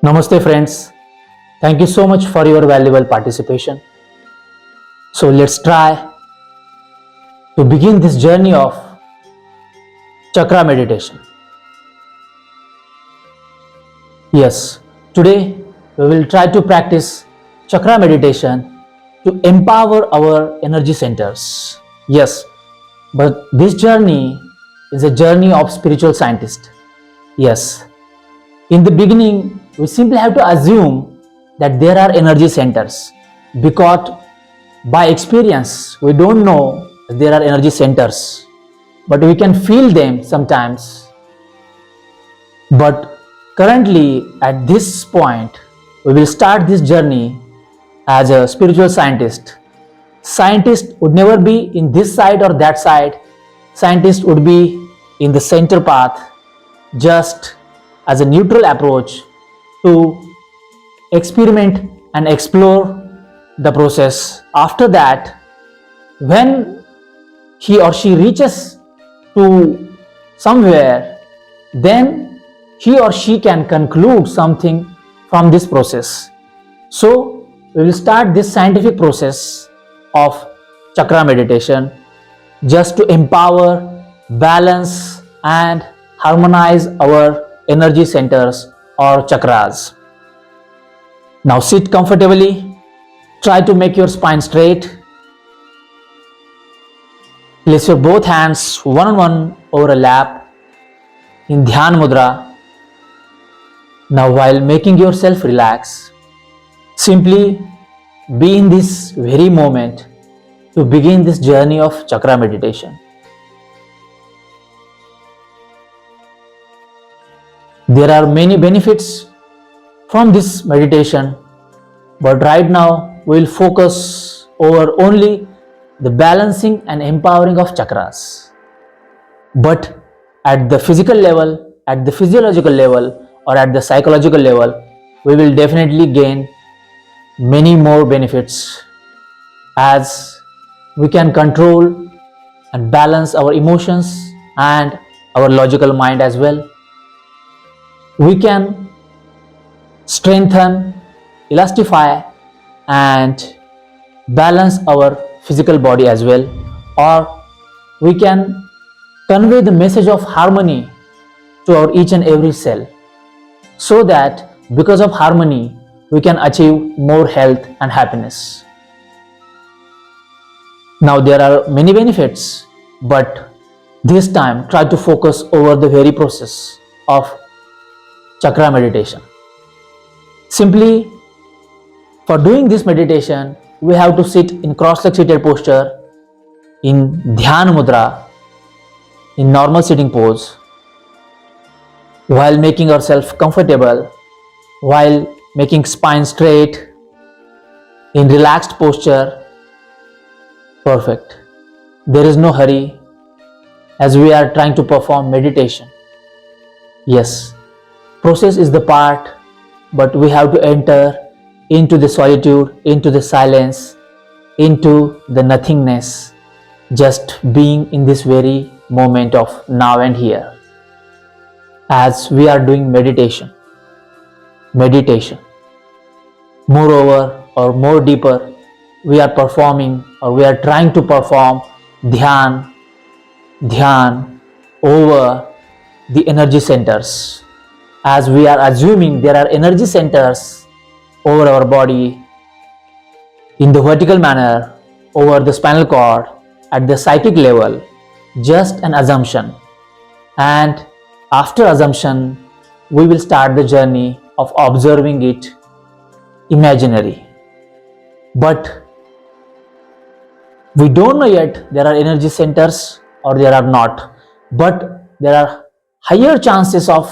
Namaste friends. Thank you so much for your valuable participation. So let's try to begin this journey of chakra meditation. Yes, today we will try to practice chakra meditation to empower our energy centers. Yes, but this journey is a journey of spiritual scientist. Yes, in the beginning, we simply have to assume that there are energy centers because by experience we don't know there are energy centers, but we can feel them sometimes. But currently, at this point, we will start this journey as a spiritual scientist. Scientist would never be in this side or that side, scientist would be in the center path, just as a neutral approach to experiment and explore the process. After that, when he or she reaches to somewhere, then he or she can conclude something from this process. So we will start this scientific process of chakra meditation just to empower, balance and harmonize our energy centers or chakras. Now sit comfortably, try to make your spine straight. Place your both hands one on one over a lap in Dhyan Mudra. Now while making yourself relax, simply be in this very moment to begin this journey of chakra meditation. There are many benefits from this meditation, but right now we will focus over only the balancing and empowering of chakras. But at the physical level, at the physiological level, or at the psychological level, we will definitely gain many more benefits as we can control and balance our emotions and our logical mind as well. We can strengthen, elastify and balance our physical body as well, or we can convey the message of harmony to our each and every cell, so that because of harmony we can achieve more health and happiness. Now there are many benefits, but this time try to focus over the very process of chakra meditation. Simply, for doing this meditation, we have to sit in cross-legged seated posture, in Dhyan Mudra, in normal sitting pose, while making ourselves comfortable, while making spine straight, in relaxed posture. Perfect. There is no hurry as we are trying to perform meditation. Yes, process is the part, but we have to enter into the solitude, into the silence, into the nothingness, just being in this very moment of now and here. As we are doing meditation. Moreover or more deeper, we are performing or we are trying to perform dhyan over the energy centers. As we are assuming there are energy centers over our body in the vertical manner, over the spinal cord, at the psychic level, just an assumption. And after assumption, we will start the journey of observing it imaginary. But we don't know yet there are energy centers or there are not, but there are higher chances of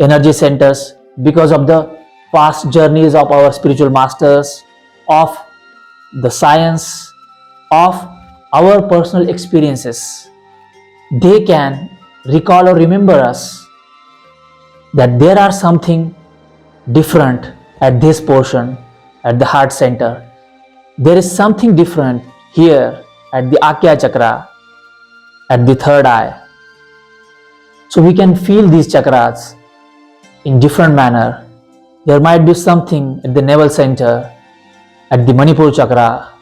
energy centers because of the past journeys of our spiritual masters, of the science, of our personal experiences. They can recall or remember us that there are something different at this portion, at the heart center. There is something different here at the Akya chakra, at the third eye. So we can feel these chakras in different manner There might be something at the navel center, at the Manipur chakra,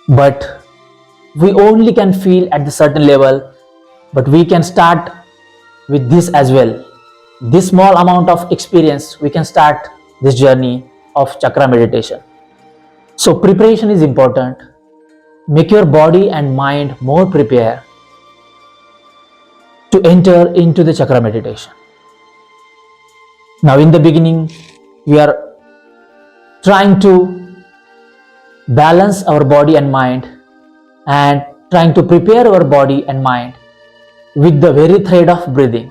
but we only can feel at the certain level, but we can start with this as well. This small amount of experience, we can start this journey of chakra meditation. So preparation is important. Make your body and mind more prepared to enter into the chakra meditation. Now in the beginning, we are trying to balance our body and mind and trying to prepare our body and mind with the very thread of breathing.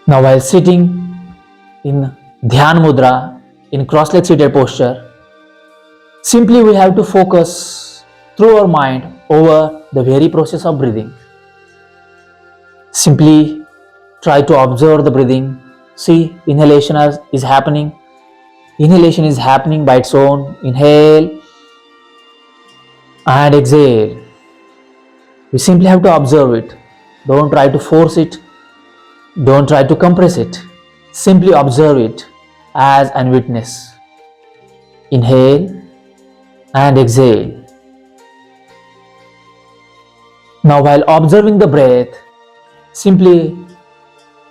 Now while sitting in Dhyan Mudra, in cross-leg seated posture, simply we have to focus through our mind over the very process of breathing. Simply try to observe the breathing. See, inhalation is happening. Inhalation is happening by its own. Inhale and exhale. We simply have to observe it. Don't try to force it. Don't try to compress it. Simply observe it as and witness. Inhale and exhale. Now while observing the breath, simply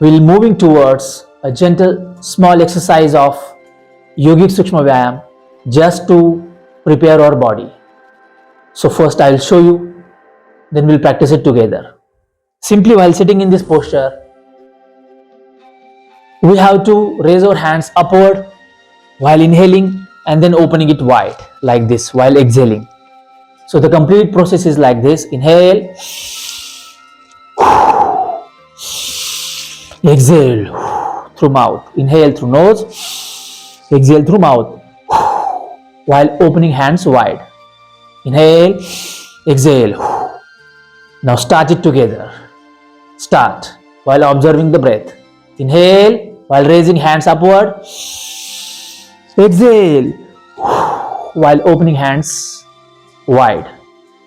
we'll moving towards a gentle small exercise of yogic Sukshma Vyayam just to prepare our body. So first I will show you, then we'll practice it together. Simply while sitting in this posture, we have to raise our hands upward while inhaling and then opening it wide like this while exhaling. So the complete process is like this. Inhale, exhale through mouth. Inhale through nose, exhale through mouth while opening hands wide. Inhale, exhale. Now start it together. Start while observing the breath. Inhale while raising hands upward. Exhale while opening hands wide.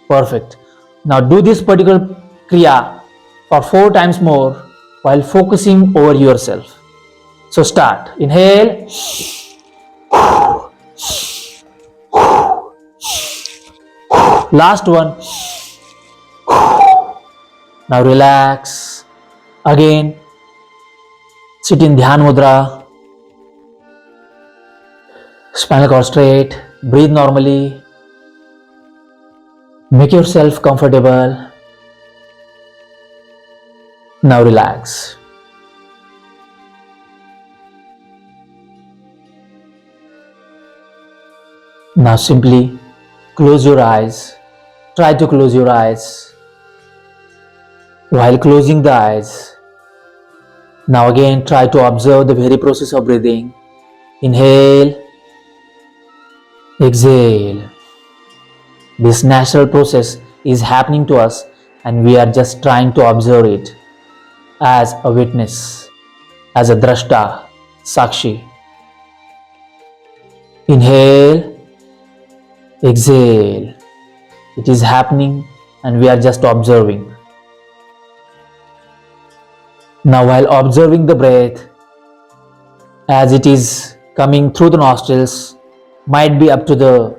Perfect. Now do this particular kriya for 4 times more while focusing over yourself. So start. Inhale. Last one. Now relax. Again, sit in Dhyan Mudra. Spinal cord straight. Breathe normally. Make yourself comfortable. Now relax. Now simply close your eyes. Try to close your eyes. While closing the eyes, now again try to observe the very process of breathing. Inhale, exhale. This natural process is happening to us and we are just trying to observe it as a witness, as a drashta, sakshi. Inhale, exhale. It is happening and we are just observing. Now while observing the breath, as it is coming through the nostrils, might be up to the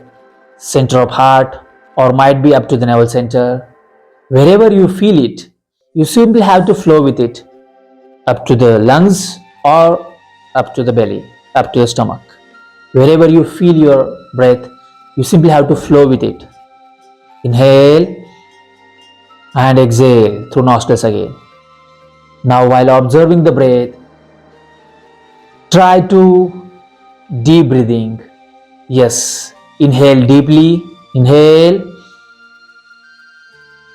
center of heart or might be up to the navel center, wherever you feel it, you simply have to flow with it up to the lungs or up to the belly, up to the stomach. Wherever you feel your breath, you simply have to flow with it. Inhale and exhale through nostrils again. Now while observing the breath, try to deep breathing. Yes, inhale deeply. Inhale,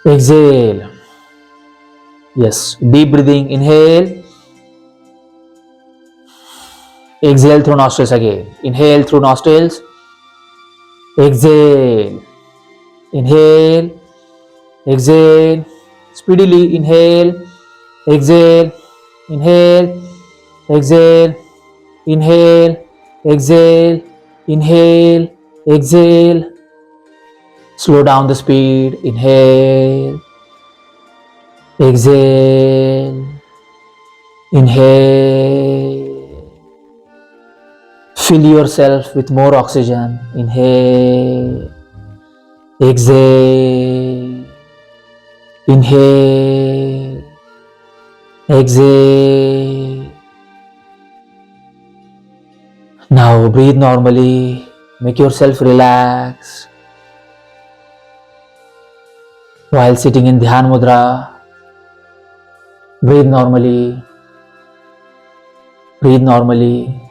exhale. Yes, deep breathing. Inhale, exhale through nostrils again. Inhale through nostrils. Exhale. Inhale, exhale. Speedily inhale. Exhale, inhale, exhale, inhale, exhale, inhale, exhale. Slow down the speed. Inhale, exhale, inhale. Fill yourself with more oxygen. Inhale, exhale, inhale, exhale. Now breathe normally. Make yourself relax while sitting in Dhyan Mudra. Breathe normally. Breathe normally.